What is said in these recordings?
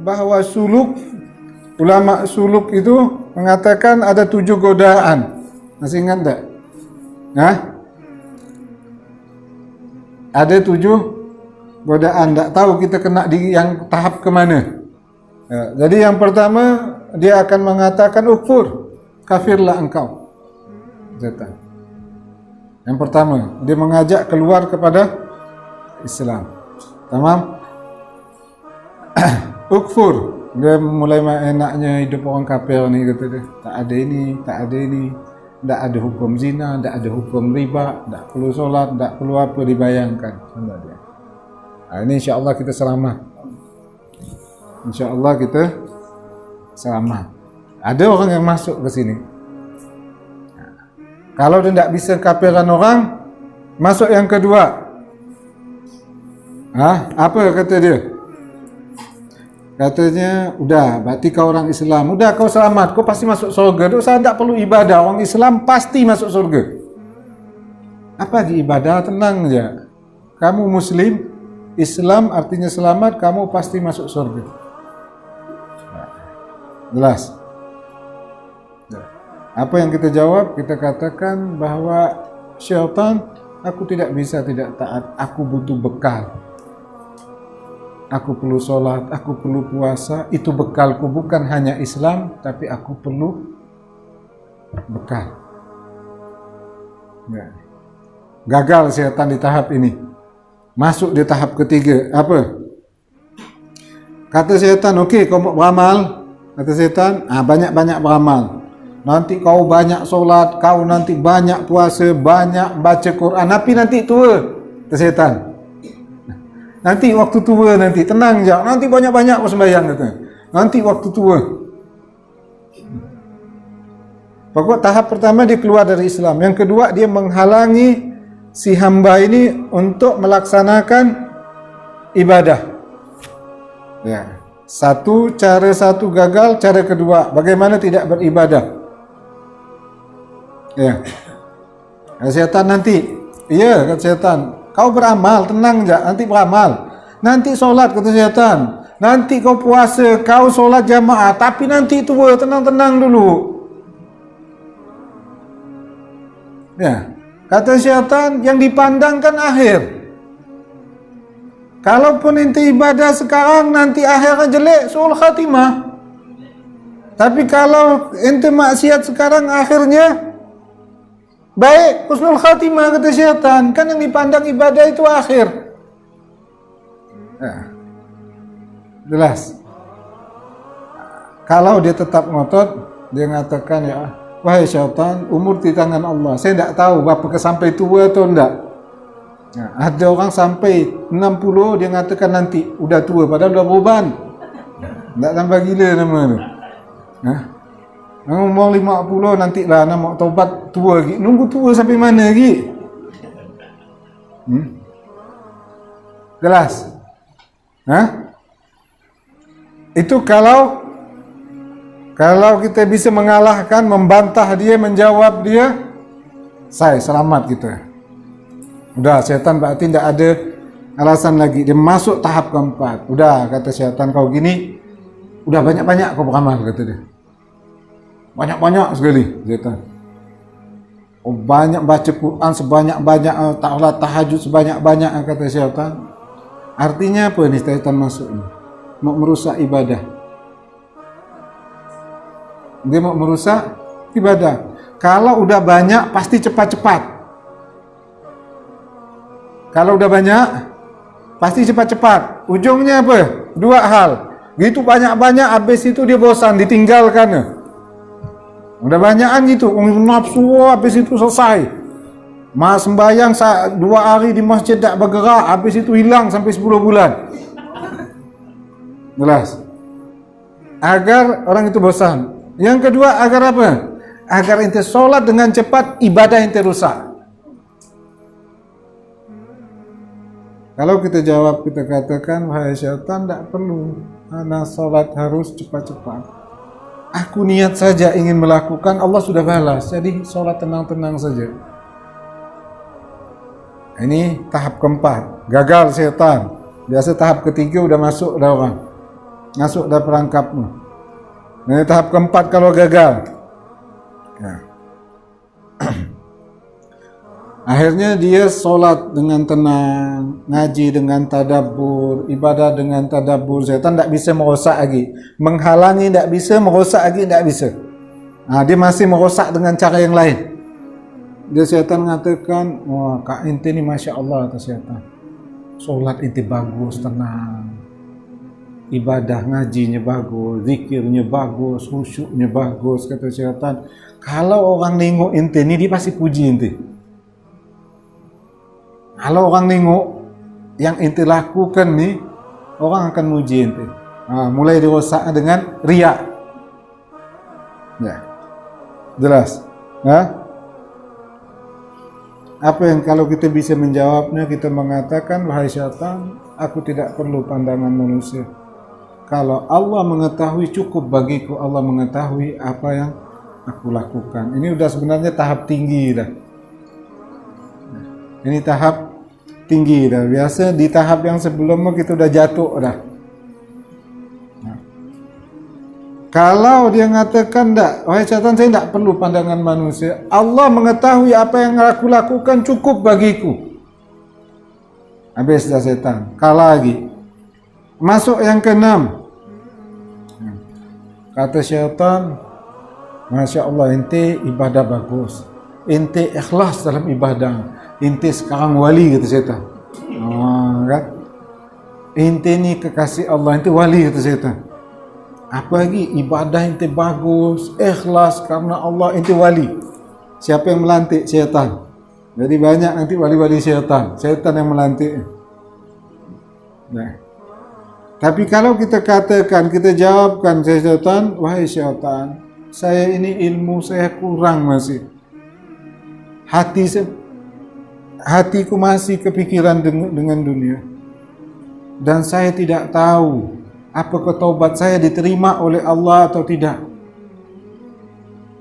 bahwa suluk, ulama suluk itu mengatakan ada 7 godaan. Masih ingat tak? Hah? Ada 7 godaan. Tak tahu kita kena di yang tahap ke mana. Ya, jadi yang pertama dia akan mengatakan ukfur, kafirlah engkau. Setan. Yang pertama dia mengajak keluar kepada Islam. Tamam? Ukfur. Dia mulai enaknya hidup orang kafir ni, kata dia. Tak ada ini, tak ada ini. Tak ada hukum zina, tak ada hukum riba, tak perlu solat, tak perlu apa dibayangkan. Dia. Ini insya-Allah kita selamat. InsyaAllah kita selamat. Ada orang yang masuk ke sini. Kalau dia tidak bisa kafirkan orang, masuk yang kedua. Apa kata dia? Katanya, udah, berarti kau orang Islam. Udah, kau selamat, kau pasti masuk surga. Dosa tidak perlu ibadah. Orang Islam pasti masuk surga. Apa di ibadah? Tenang aja. Kamu Muslim, Islam artinya selamat, kamu pasti masuk surga. Jelas. Apa yang kita jawab? Kita katakan bahwa syaitan, aku tidak bisa tidak taat, aku butuh bekal. Aku perlu sholat, aku perlu puasa. Itu bekalku, bukan hanya Islam, tapi aku perlu bekal. Ya. Gagal syaitan di tahap ini. Masuk di tahap ketiga. Apa? Kata syaitan, okey, kau mau beramal. Kata syaitan, banyak-banyak beramal. Nanti kau banyak solat, kau nanti banyak puasa, banyak baca Quran. Tapi nanti tua, kata syaitan. Nanti waktu tua nanti, tenang je. Nanti banyak-banyak kau sembahyang, kata. Nanti waktu tua. Pokok tahap pertama dia keluar dari Islam. Yang kedua dia menghalangi si hamba ini untuk melaksanakan ibadah. Ya. Satu gagal, cara kedua bagaimana tidak beribadah. Ya. Syaitan nanti, iya kata syaitan, kau beramal, tenang je, nanti beramal. Nanti solat, kata syaitan. Nanti kau puasa, kau solat jamaah, tapi nanti tua, tenang-tenang dulu. Ya. Kata syaitan, yang dipandangkan akhir. Kalaupun ente ibadah sekarang, nanti akhirnya jelek, suul khatimah. Tapi kalau ente maksiat sekarang, akhirnya baik, husnul khatimah, kata syaitan. Kan yang dipandang ibadah itu akhir. Ya. Jelas. Kalau dia tetap ngotot, dia mengatakan, ya, wahai syaitan, umur di tangan Allah. Saya tidak tahu berapa sampai tua atau tidak. Nah, ada orang sampai 60 dia mengatakan nanti udah tua, padahal udah beruban. Tak tambah gila nama tu. Umur 50 nantilah nak mau taubat tua lagi. Nunggu tua sampai mana lagi? Jelas? Itu kalau kita bisa mengalahkan, membantah dia, menjawab dia, saya selamat kita. Udah, syaitan berarti tidak ada alasan lagi. Dia masuk tahap keempat. Udah, kata syaitan, kau gini, udah banyak-banyak kau beramal, kata dia. Banyak-banyak sekali, syaitan. Oh, banyak baca Quran sebanyak-banyak, ta'ala tahajud sebanyak-banyak, kata syaitan. Artinya apa nih syaitan masuk ini? Mau merusak ibadah. Dia mau merusak ibadah. Kalau udah banyak, pasti cepat-cepat. Kalau udah banyak, pasti cepat-cepat. Ujungnya apa? 2 hal. Gitu banyak-banyak, habis itu dia bosan, ditinggalkan. Udah banyakan gitu, nafsu, habis itu selesai. Sembahyang 2 hari di masjid tak bergerak, habis itu hilang sampai 10 bulan. Jelas. Agar orang itu bosan. Yang kedua, agar apa? Agar ente solat dengan cepat, ibadah ente rusak. Kalau kita jawab, kita katakan, wahai syaitan, tak perlu. Ana salat harus cepat-cepat. Aku niat saja ingin melakukan, Allah sudah balas. Jadi salat tenang-tenang saja. Ini tahap keempat. Gagal syaitan. Biasa tahap ketiga udah masuk dah orang. masuk dalam perangkapmu. Nah, tahap keempat kalau gagal. Ya. Akhirnya dia solat dengan tenang, ngaji dengan tadabbur, ibadah dengan tadabbur. Syaitan tak bisa merosak lagi, menghalangi tak bisa, merosak lagi tak bisa. Dia masih merosak dengan cara yang lain. Dia syaitan mengatakan, wah kak ente ni Masya Allah, kata syaitan. Solat ente bagus, tenang. Ibadah ngajinya bagus, zikirnya bagus, khusyuknya bagus, kata syaitan. Kalau orang nengok ente ni, dia pasti puji ente. Kalau orang nengok yang ente lakukan ni, orang akan muji ente. Mulai dirosak dengan riak. Ya, jelas. Apa yang kalau kita bisa menjawabnya, kita mengatakan, wahai syaitan, aku tidak perlu pandangan manusia. Kalau Allah mengetahui, cukup bagiku Allah mengetahui apa yang aku lakukan. Ini udah sebenarnya tahap tinggi dah. Ini tahap tinggi dah. Biasa di tahap yang sebelumnya kita udah jatuh dah. Kalau dia mengatakan tak, wahai syaitan, saya tak perlu pandangan manusia. Allah mengetahui apa yang aku lakukan, cukup bagiku. Habis dah syaitan. Kalah lagi. Masuk yang keenam. Kata syaitan, Masya Allah, ente ibadah bagus. Ente ikhlas dalam ibadah. Ente sekarang wali, kata syaitan. Kan? Ente ni kekasih Allah, ente wali, kata syaitan. Apa lagi? Ibadah ente bagus, ikhlas karena Allah, ente wali. Siapa yang melantik? Syaitan. Jadi banyak nanti wali-wali syaitan. Syaitan yang melantik. Nah. Tapi kalau kita katakan, kita jawabkan syaitan, wahai syaitan, saya ini ilmu saya kurang masih. Hatiku masih kepikiran dengan dunia. Dan saya tidak tahu apakah taubat saya diterima oleh Allah atau tidak.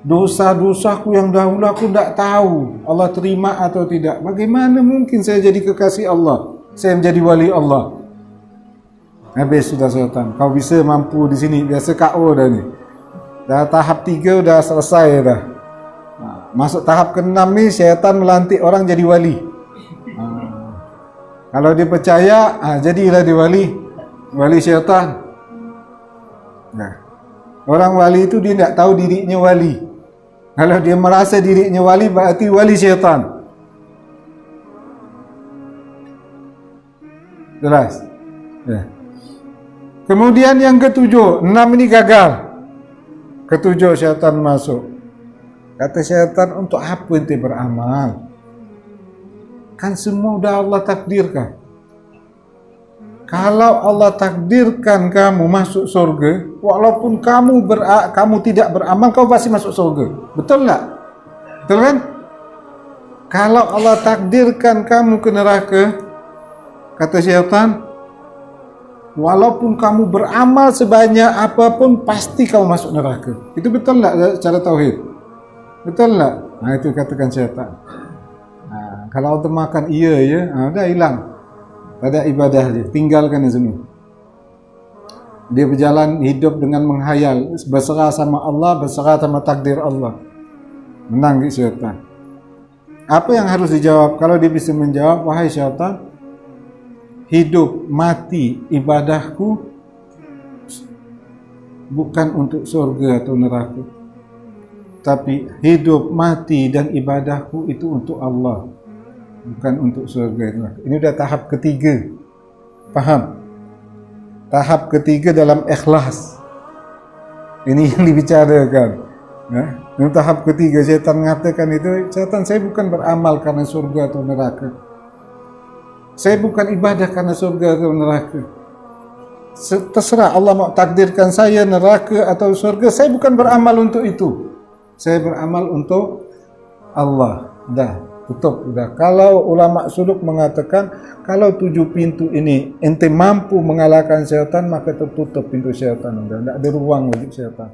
Dosa-dosaku yang dahulu aku tidak tahu Allah terima atau tidak. Bagaimana mungkin saya jadi kekasih Allah, saya menjadi wali Allah? Habis sudah syaitan. Kau bisa mampu di sini, biasa KO dah ni. Dah tahap 3 dah selesai dah. Masuk tahap ke-6 ni, syaitan melantik orang jadi wali. Kalau dia percaya, jadilah dia wali syaitan. Nah, orang wali itu dia tidak tahu dirinya wali. Kalau dia merasa dirinya wali, berarti wali syaitan. Jelas? Ya. Kemudian yang ke-7, 6 ini gagal. Ke-7 syaitan masuk. Kata syaitan, untuk apa ente beramal? Kan semua sudah Allah takdirkan. Kalau Allah takdirkan kamu masuk surga, walaupun kamu tidak beramal, kau pasti masuk surga. Betul tak? Betul kan? Kalau Allah takdirkan kamu ke neraka, kata syaitan, walaupun kamu beramal sebanyak apapun, pasti kamu masuk neraka. Itu betul tak cara tauhid? Betul tak? Nah, itu katakan syaitan. Kalau untuk makan iya, dah hilang. Pada ibadah dia, tinggalkan semua. Dia berjalan hidup dengan menghayal, berserah sama Allah, berserah sama takdir Allah. Menang di syaitan. Apa yang harus dijawab? Kalau dia bisa menjawab, wahai syaitan, hidup, mati, ibadahku bukan untuk surga atau neraka. Tapi hidup, mati, dan ibadahku itu untuk Allah, bukan untuk surga. Ini sudah tahap ketiga. Faham? Tahap ketiga dalam ikhlas. Ini yang dibicarakan. Ini tahap ketiga. Syaitan mengatakan itu, syaitan, saya bukan beramal karena surga atau neraka. Saya bukan ibadah karena surga atau neraka. Terserah Allah mau takdirkan saya neraka atau surga, saya bukan beramal untuk itu. Saya beramal untuk Allah. Dah, tutup. Dah. Kalau ulama suluk mengatakan, kalau 7 pintu ini ente mampu mengalahkan syaitan, maka tertutup pintu syaitan. Dah, tidak ada ruang bagi syaitan.